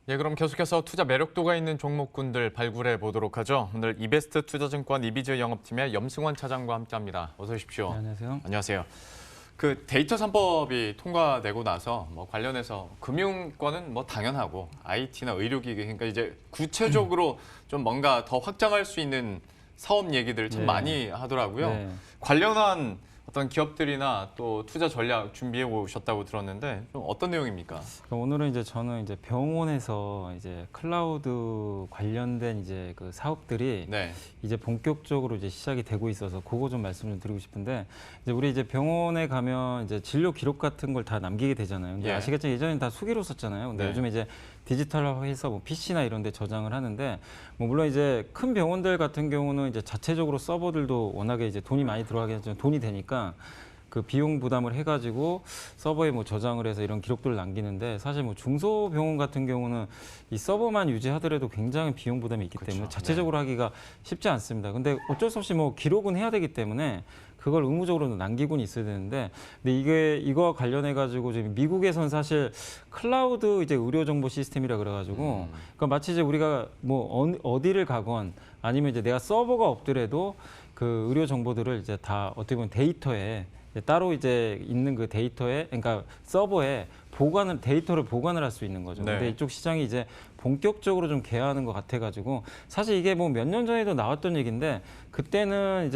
예, 그럼 계속해서 투자 매력도가 있는 종목군들 발굴해 보도록 하죠. 오늘 이베스트 투자증권 이비즈 영업팀의 염승원 차장과 함께합니다. 어서 오십시오. 네, 안녕하세요. 안녕하세요. 그 데이터 3법이 통과되고 나서 관련해서 금융권은 당연하고 IT나 의료기기 그러니까 이제 구체적으로 좀 뭔가 더 확장할 수 있는 사업 얘기들 참 네. 많이 하더라고요. 네. 관련한 어떤 기업들이나 또 투자 전략 준비해 오셨다고 들었는데 좀 어떤 내용입니까? 오늘은 저는 병원에서 클라우드 관련된 그 사업들이 네. 이제 본격적으로 시작이 되고 있어서 그거 좀 말씀 좀 드리고 싶은데 우리 병원에 가면 진료 기록 같은 걸 다 남기게 되잖아요. 근데 예. 아시겠지만 예전에는 다 수기로 썼잖아요. 근데 네. 요즘 디지털화해서 PC나 이런 데 저장을 하는데 물론 큰 병원들 같은 경우는 자체적으로 서버들도 워낙에 돈이 많이 들어가게 되죠. 돈이 되니까 그 비용 부담을 해가지고 서버에 저장을 해서 이런 기록들을 남기는데 사실 중소병원 같은 경우는 이 서버만 유지하더라도 굉장히 비용 부담이 있기 때문에 그렇죠. 자체적으로 하기가 쉽지 않습니다. 근데 어쩔 수 없이 기록은 해야 되기 때문에 그걸 의무적으로 남기고는 있어야 되는데 근데 이거와 관련해 가지고 지금 미국에선 사실 클라우드 의료 정보 시스템이라 그래가지고 그러니까 마치 우리가 어디를 가건 아니면 내가 서버가 없더라도 그 의료 정보들을 다 어떻게 보면 데이터에 따로 있는 그 데이터에 그러니까 서버에 데이터를 보관을 할 수 있는 거죠. 네. 근데 이쪽 시장이 본격적으로 좀 개화하는 것 같아가지고 사실 이게 몇 년 전에도 나왔던 얘기인데 그때는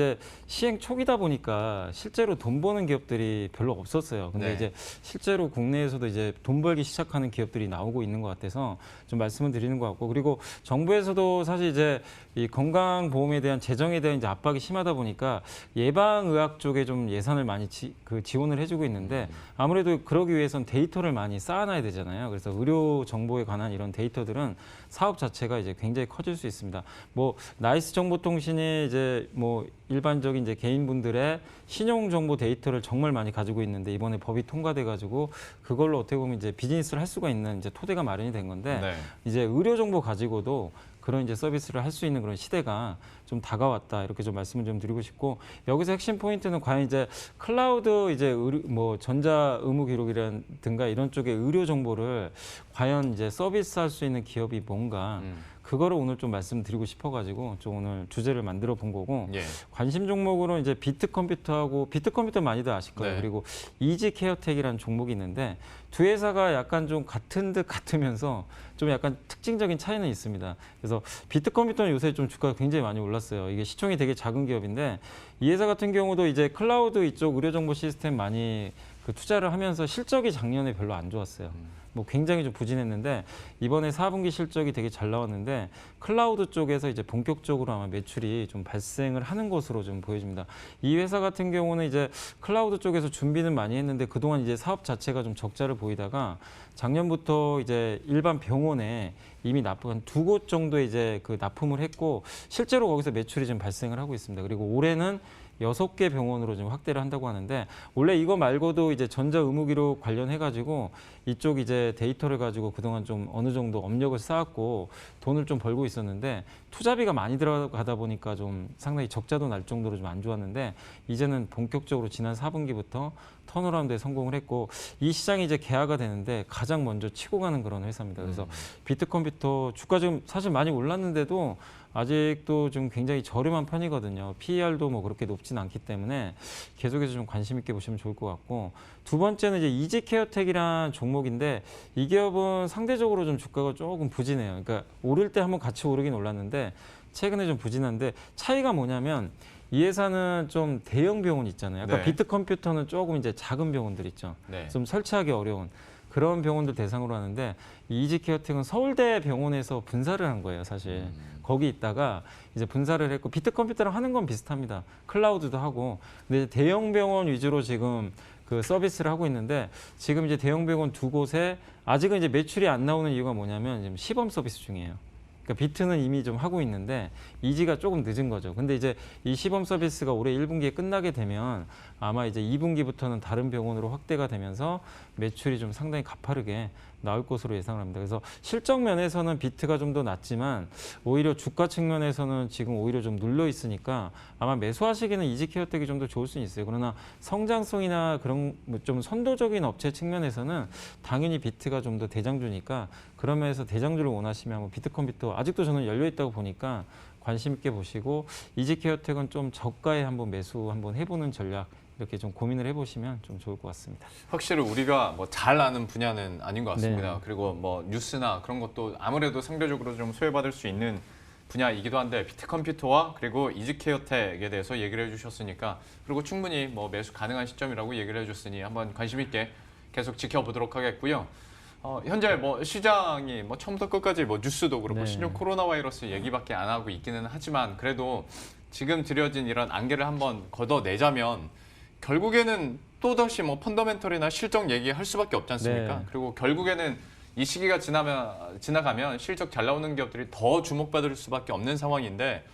시행 초기다 보니까 실제로 돈 버는 기업들이 별로 없었어요. 근데 네. 실제로 국내에서도 돈 벌기 시작하는 기업들이 나오고 있는 것 같아서 좀 말씀을 드리는 것 같고 그리고 정부에서도 사실 이 건강보험에 대한 재정에 대한 압박이 심하다 보니까 예방의학 쪽에 좀 예산을 많이 지원을 해주고 있는데 아무래도 그러기 위해선 데이터를 많이 쌓아놔야 되잖아요. 그래서 의료 정보에 관한 이런 데이터들은 사업 자체가 굉장히 커질 수 있습니다. 나이스 정보통신이 일반적인 개인분들의 신용 정보 데이터를 정말 많이 가지고 있는데 이번에 법이 통과돼 가지고 그걸로 어떻게 보면 비즈니스를 할 수가 있는 토대가 마련이 된 건데 네. 의료 정보 가지고도 그런 서비스를 할 수 있는 그런 시대가 좀 다가왔다 이렇게 좀 말씀을 좀 드리고 싶고 여기서 핵심 포인트는 과연 클라우드 전자 의무 기록이라든가 이런 쪽의 의료 정보를 과연 서비스할 수 있는 기업이 뭔가 그거를 오늘 좀 말씀드리고 싶어가지고 좀 오늘 주제를 만들어 본 거고 예. 관심 종목으로 비트컴퓨터하고 비트컴퓨터 많이들 아실 거예요. 네. 그리고 이지케어텍이라는 종목이 있는데 두 회사가 약간 좀 같은 듯 같으면서 좀 약간 특징적인 차이는 있습니다. 그래서 비트컴퓨터는 요새 좀 주가가 굉장히 많이 올랐어요. 이게 시총이 되게 작은 기업인데 이 회사 같은 경우도 클라우드 이쪽 의료정보 시스템 많이 투자를 하면서 실적이 작년에 별로 안 좋았어요. 굉장히 좀 부진했는데 이번에 4분기 실적이 되게 잘 나왔는데 클라우드 쪽에서 본격적으로 아마 매출이 좀 발생을 하는 것으로 좀 보여집니다. 이 회사 같은 경우는 클라우드 쪽에서 준비는 많이 했는데 그동안 사업 자체가 좀 적자를 보이다가 작년부터 일반 병원에 이미 한 2곳 정도 납품을 했고 실제로 거기서 매출이 좀 발생을 하고 있습니다. 그리고 올해는 6개 병원으로 좀 확대를 한다고 하는데 원래 이거 말고도 전자 의무 기록 관련해 가지고 이쪽 데이터를 가지고 그동안 좀 어느 정도 업력을 쌓았고 돈을 좀 벌고 있었는데 투자비가 많이 들어가다 보니까 좀 상당히 적자도 날 정도로 좀 안 좋았는데 이제는 본격적으로 지난 4분기부터 턴어라운드에 성공을 했고 이 시장이 개화가 되는데 가장 먼저 치고 가는 그런 회사입니다. 그래서 비트컴퓨터 주가 지금 사실 많이 올랐는데도 아직도 좀 굉장히 저렴한 편이거든요. PER도 그렇게 높진 않기 때문에 계속해서 좀 관심 있게 보시면 좋을 것 같고 두 번째는 이지케어텍이라는 종목인데 이 기업은 상대적으로 좀 주가가 조금 부진해요. 그러니까 오를 때 한번 같이 오르긴 올랐는데 최근에 좀 부진한데 차이가 뭐냐면 이 회사는 좀 대형 병원 있잖아요. 아까 네. 비트컴퓨터는 조금 작은 병원들 있죠. 네. 좀 설치하기 어려운 그런 병원들 대상으로 하는데 이 이지케어텍은 서울대 병원에서 분사를 한 거예요, 사실. 거기 있다가 분사를 했고 비트컴퓨터랑 하는 건 비슷합니다. 클라우드도 하고. 근데 대형 병원 위주로 지금 서비스를 하고 있는데 지금 대형 병원 2곳에 아직은 매출이 안 나오는 이유가 뭐냐면 지금 시범 서비스 중이에요. 그러니까 비트는 이미 좀 하고 있는데 이지가 조금 늦은 거죠. 근데 이 시범 서비스가 올해 1분기에 끝나게 되면 아마 2분기부터는 다른 병원으로 확대가 되면서 매출이 좀 상당히 가파르게 나올 것으로 예상을 합니다. 그래서 실적 면에서는 비트가 좀 더 낮지만 오히려 주가 측면에서는 지금 오히려 좀 눌려 있으니까 아마 매수하시기는 이지케어텍이 좀 더 좋을 수는 있어요. 그러나 성장성이나 그런 좀 선도적인 업체 측면에서는 당연히 비트가 좀 더 대장주니까 그런 면에서 대장주를 원하시면 뭐 비트컴퓨터 아직도 저는 열려 있다고 보니까 관심 있게 보시고 이지케어텍은 좀 저가에 한번 매수 한번 해보는 전략 이렇게 좀 고민을 해보시면 좀 좋을 것 같습니다. 확실히 우리가 뭐 잘 아는 분야는 아닌 것 같습니다. 네. 그리고 뭐 뉴스나 그런 것도 아무래도 상대적으로 좀 소외받을 수 있는 분야이기도 한데 비트컴퓨터와 그리고 이지케어텍에 대해서 얘기를 해주셨으니까 그리고 충분히 뭐 매수 가능한 시점이라고 얘기를 해줬으니 한번 관심 있게 계속 지켜보도록 하겠고요. 현재 뭐 시장이 뭐 처음부터 끝까지 뭐 뉴스도 그렇고 네. 신종 코로나 바이러스 얘기밖에 안 하고 있기는 하지만 그래도 지금 들여진 이런 안개를 한번 걷어내자면 결국에는 또다시 뭐 펀더멘털이나 실적 얘기할 수밖에 없지 않습니까? 네. 그리고 결국에는 이 시기가 지나가면 실적 잘 나오는 기업들이 더 주목받을 수밖에 없는 상황인데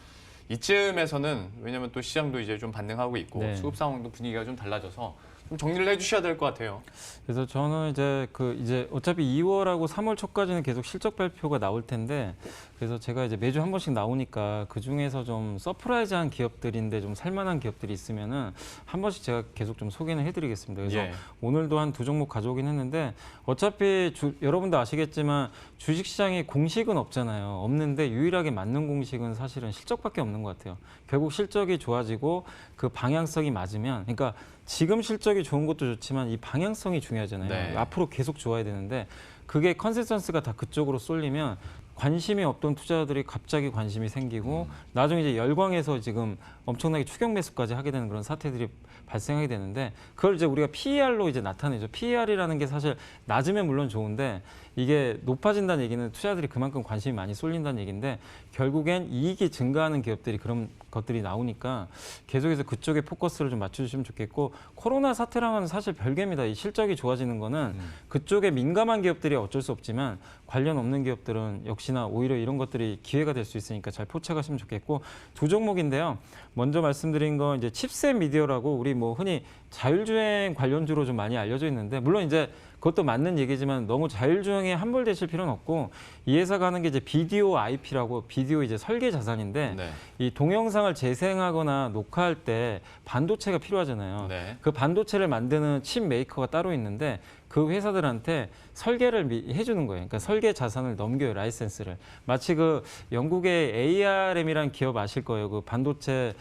이쯤에서는 왜냐하면 또 시장도 이제 좀 반등하고 있고 네. 수급 상황도 분위기가 좀 달라져서 좀 정리를 해주셔야 될 것 같아요. 그래서 저는 이제 어차피 2월하고 3월 초까지는 계속 실적 발표가 나올 텐데 그래서 제가 이제 매주 한 번씩 나오니까 그 중에서 좀 서프라이즈한 기업들인데 좀 살만한 기업들이 있으면은 한 번씩 제가 계속 좀 소개는 해드리겠습니다. 그래서 예. 오늘도 한 2종목 가져오긴 했는데 어차피 여러분도 아시겠지만 주식시장에 공식은 없잖아요. 없는데 유일하게 맞는 공식은 사실은 실적밖에 없는 것 같아요. 결국 실적이 좋아지고 그 방향성이 맞으면 그러니까 지금 실적이 좋은 것도 좋지만 이 방향성이 중요하잖아요. 네. 앞으로 계속 좋아야 되는데 그게 컨센서스가 다 그쪽으로 쏠리면 관심이 없던 투자자들이 갑자기 관심이 생기고 나중에 이제 열광해서 지금 엄청나게 추격 매수까지 하게 되는 그런 사태들이 발생하게 되는데 그걸 이제 우리가 PER로 이제 나타내죠. PER이라는 게 사실 낮으면 물론 좋은데 이게 높아진다는 얘기는 투자자들이 그만큼 관심이 많이 쏠린다는 얘기인데 결국엔 이익이 증가하는 기업들이 그런 것들이 나오니까 계속해서 그쪽에 포커스를 좀 맞춰주시면 좋겠고 코로나 사태랑은 사실 별개입니다. 이 실적이 좋아지는 거는 그쪽에 민감한 기업들이 어쩔 수 없지만 관련 없는 기업들은 역시나 오히려 이런 것들이 기회가 될 수 있으니까 잘 포착하시면 좋겠고 두 종목인데요. 먼저 말씀드린 건 이제 칩셋 미디어라고 우리 뭐 흔히 자율주행 관련주로 좀 많이 알려져 있는데 물론 이제 그것도 맞는 얘기지만 너무 자율주행에 함몰되실 필요는 없고 이 회사가 하는 게 이제 비디오 IP라고 비디오 이제 설계 자산인데 네. 이 동영상을 재생하거나 녹화할 때 반도체가 필요하잖아요. 네. 그 반도체를 만드는 칩 메이커가 따로 있는데 그 회사들한테 설계를 해주는 거예요. 그러니까 설계 자산을 넘겨요, 라이센스를. 마치 그 영국의 ARM이라는 기업 아실 거예요. 그 반도체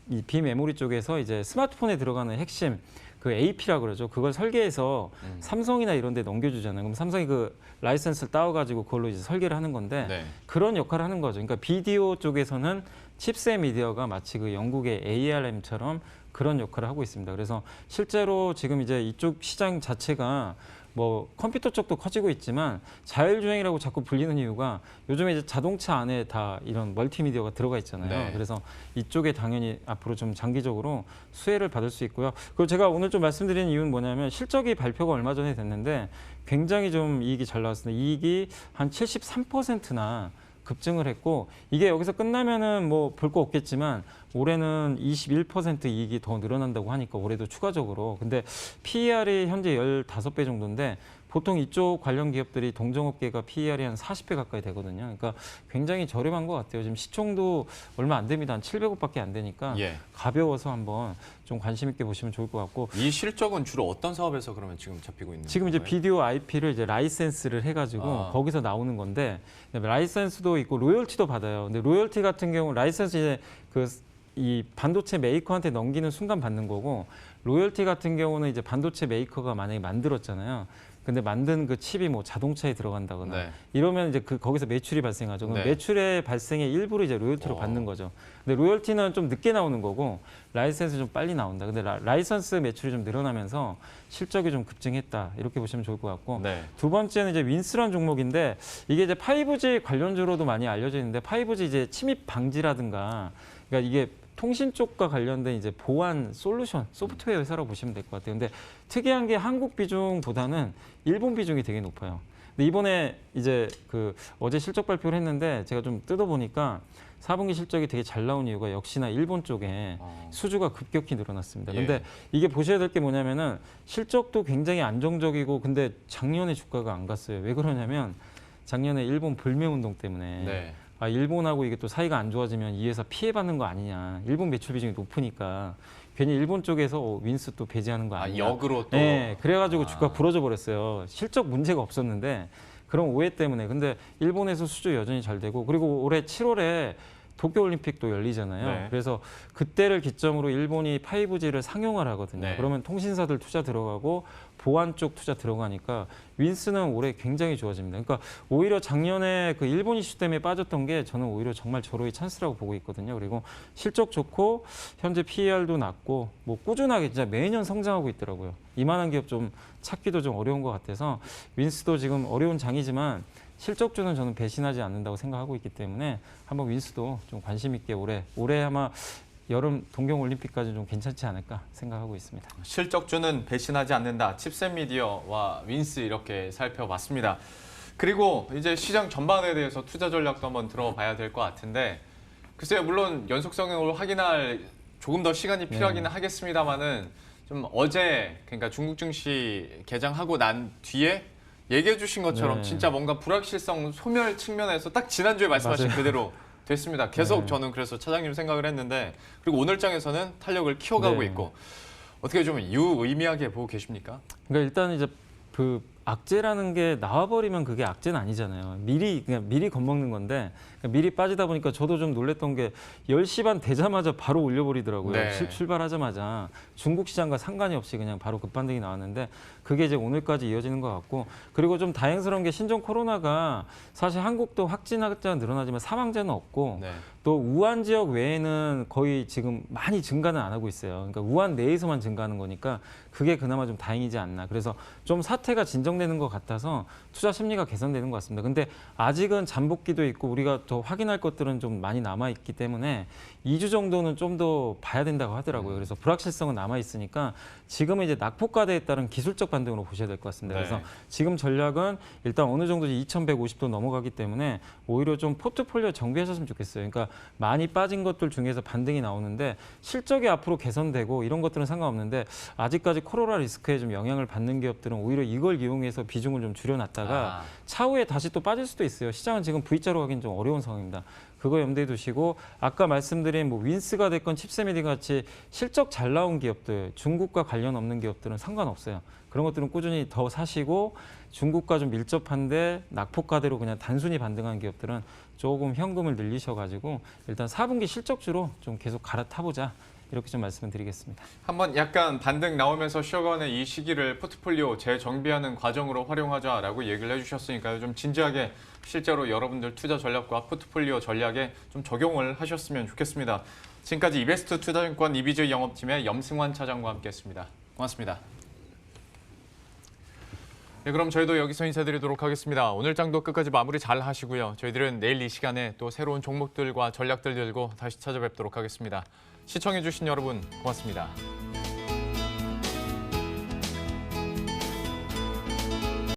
이 비메모리 쪽에서 이제 스마트폰에 들어가는 핵심 그 AP라 그러죠. 그걸 설계해서 삼성이나 이런 데 넘겨주잖아요. 그럼 삼성이 그 라이센스를 따와가지고 그걸로 이제 설계를 하는 건데 네. 그런 역할을 하는 거죠. 그러니까 비디오 쪽에서는 칩셋 미디어가 마치 그 영국의 ARM처럼 그런 역할을 하고 있습니다. 그래서 실제로 지금 이제 이쪽 시장 자체가 뭐 컴퓨터 쪽도 커지고 있지만 자율주행이라고 자꾸 불리는 이유가 요즘에 이제 자동차 안에 다 이런 멀티미디어가 들어가 있잖아요. 네. 그래서 이쪽에 당연히 앞으로 좀 장기적으로 수혜를 받을 수 있고요. 그리고 제가 오늘 좀 말씀드리는 이유는 뭐냐면 실적이 발표가 얼마 전에 됐는데 굉장히 좀 이익이 잘 나왔습니다. 이익이 한 73%나 급증을 했고 이게 여기서 끝나면은 뭐 볼 거 없겠지만 올해는 21% 이익이 더 늘어난다고 하니까 올해도 추가적으로 근데 PER이 현재 15배 정도인데 보통 이쪽 관련 기업들이 동종업계가 PER이 한 40배 가까이 되거든요. 그러니까 굉장히 저렴한 것 같아요. 지금 시총도 얼마 안 됩니다. 한 700억밖에 안 되니까 예. 가벼워서 한번 좀 관심 있게 보시면 좋을 것 같고 이 실적은 주로 어떤 사업에서 그러면 지금 잡히고 있는 지금 이제 거예요? 비디오 IP를 이제 라이센스를 해가지고 아. 거기서 나오는 건데 라이센스도 있고 로열티도 받아요. 근데 로열티 같은 경우 라이센스 이제 이 반도체 메이커한테 넘기는 순간 받는 거고 로열티 같은 경우는 이제 반도체 메이커가 만약에 만들었잖아요. 근데 만든 그 칩이 뭐 자동차에 들어간다거나 네. 이러면 이제 거기서 매출이 발생하죠. 그럼 네. 매출의 발생의 일부를 이제 로열티로 받는 거죠. 근데 로열티는 좀 늦게 나오는 거고 라이센스 좀 빨리 나온다. 근데 라이선스 매출이 좀 늘어나면서 실적이 좀 급증했다. 이렇게 보시면 좋을 것 같고 네. 두 번째는 이제 윈스런 종목인데 이게 이제 5G 관련주로도 많이 알려져 있는데 5G 이제 침입 방지라든가 그러니까 이게 통신 쪽과 관련된 이제 보안 솔루션 소프트웨어 회사라고 보시면 될 것 같아요. 근데 특이한 게 한국 비중보다는 일본 비중이 되게 높아요. 근데 이번에 이제 어제 실적 발표를 했는데 제가 좀 뜯어보니까 4분기 실적이 되게 잘 나온 이유가 역시나 일본 쪽에 수주가 급격히 늘어났습니다. 근데 예. 이게 보셔야 될 게 뭐냐면은 실적도 굉장히 안정적이고 근데 작년에 주가가 안 갔어요. 왜 그러냐면 작년에 일본 불매운동 때문에 네. 일본하고 이게 또 사이가 안 좋아지면 이 회사 피해받는 거 아니냐. 일본 매출 비중이 높으니까 괜히 일본 쪽에서 윈스 또 배제하는 거 아니냐. 역으로 또. 네, 그래가지고 주가 부러져 버렸어요. 실적 문제가 없었는데 그런 오해 때문에. 근데 일본에서 수주 여전히 잘 되고 그리고 올해 7월에 도쿄올림픽도 열리잖아요. 네. 그래서 그때를 기점으로 일본이 5G를 상용화를 하거든요. 네. 그러면 통신사들 투자 들어가고 보안 쪽 투자 들어가니까 윈스는 올해 굉장히 좋아집니다. 그러니까 오히려 작년에 그 일본 이슈 때문에 빠졌던 게 저는 오히려 정말 절호의 찬스라고 보고 있거든요. 그리고 실적 좋고 현재 PER도 낮고 뭐 꾸준하게 진짜 매년 성장하고 있더라고요. 이만한 기업 좀 찾기도 좀 어려운 것 같아서 윈스도 지금 어려운 장이지만 실적주는 저는 배신하지 않는다고 생각하고 있기 때문에 한번 윈스도 좀 관심 있게 올해 아마 여름 동경올림픽까지 좀 괜찮지 않을까 생각하고 있습니다. 실적주는 배신하지 않는다. 칩셋미디어와 윈스 이렇게 살펴봤습니다. 그리고 이제 시장 전반에 대해서 투자 전략도 한번 들어봐야 될 것 같은데 글쎄요, 물론 연속성을 확인할 조금 더 시간이 필요하기는 하겠습니다만은 좀 어제 그러니까 중국 증시 개장하고 난 뒤에 얘기해 주신 것처럼 네. 진짜 뭔가 불확실성 소멸 측면에서 딱 지난주에 말씀하신 맞아요. 그대로 됐습니다. 계속 네. 저는 그래서 차장님 생각을 했는데 그리고 오늘 장에서는 탄력을 키워가고 네. 있고 어떻게 좀 유의미하게 보고 계십니까? 그러니까 일단 이제 그 악재라는 게 나와버리면 그게 악재는 아니잖아요. 그냥 미리 겁먹는 건데 그러니까 미리 빠지다 보니까 저도 좀 놀랬던 게 10시 반 되자마자 바로 올려버리더라고요. 네. 출발하자마자 중국 시장과 상관이 없이 그냥 바로 급반등이 나왔는데 그게 이제 오늘까지 이어지는 것 같고 그리고 좀 다행스러운 게 신종 코로나가 사실 한국도 확진 환자가 늘어나지만 사망자는 없고 네. 또 우한 지역 외에는 거의 지금 많이 증가는 안 하고 있어요. 그러니까 우한 내에서만 증가하는 거니까 그게 그나마 좀 다행이지 않나. 그래서 좀 사태가 진정되는 것 같아서 투자 심리가 개선되는 것 같습니다. 근데 아직은 잠복기도 있고 우리가 더 확인할 것들은 좀 많이 남아 있기 때문에 2주 정도는 좀 더 봐야 된다고 하더라고요. 그래서 불확실성은 남아 있으니까 지금은 이제 낙폭과대에 따른 기술적 반등으로 보셔야 될 것 같습니다. 네. 그래서 지금 전략은 일단 어느 정도 2,150도 넘어가기 때문에 오히려 좀 포트폴리오 정비하셨으면 좋겠어요. 그러니까 많이 빠진 것들 중에서 반등이 나오는데 실적이 앞으로 개선되고 이런 것들은 상관없는데 아직까지 코로나 리스크에 좀 영향을 받는 기업들은 오히려 이걸 이용해서 비중을 좀 줄여놨다가 차후에 다시 또 빠질 수도 있어요. 시장은 지금 V자로 가긴 좀 어려운 상황입니다. 그거 염두에 두시고 아까 말씀드린 뭐 윈스가 됐건 칩셋미디 같이 실적 잘 나온 기업들, 중국과 관련 없는 기업들은 상관없어요. 그런 것들은 꾸준히 더 사시고 중국과 좀 밀접한데 낙폭과대로 그냥 단순히 반등한 기업들은 조금 현금을 늘리셔가지고 일단 4분기 실적주로 좀 계속 갈아타보자. 이렇게 좀 말씀을 드리겠습니다. 한번 약간 반등 나오면서 쉬어가는 이 시기를 포트폴리오 재정비하는 과정으로 활용하자라고 얘기를 해주셨으니까요. 좀 진지하게 실제로 여러분들 투자 전략과 포트폴리오 전략에 좀 적용을 하셨으면 좋겠습니다. 지금까지 이베스트 투자증권 이비즈 영업팀의 염승환 차장과 함께했습니다. 고맙습니다. 네, 그럼 저희도 여기서 인사드리도록 하겠습니다. 오늘 장도 끝까지 마무리 잘 하시고요. 저희들은 내일 이 시간에 또 새로운 종목들과 전략들 들고 다시 찾아뵙도록 하겠습니다. 시청해주신 여러분 고맙습니다.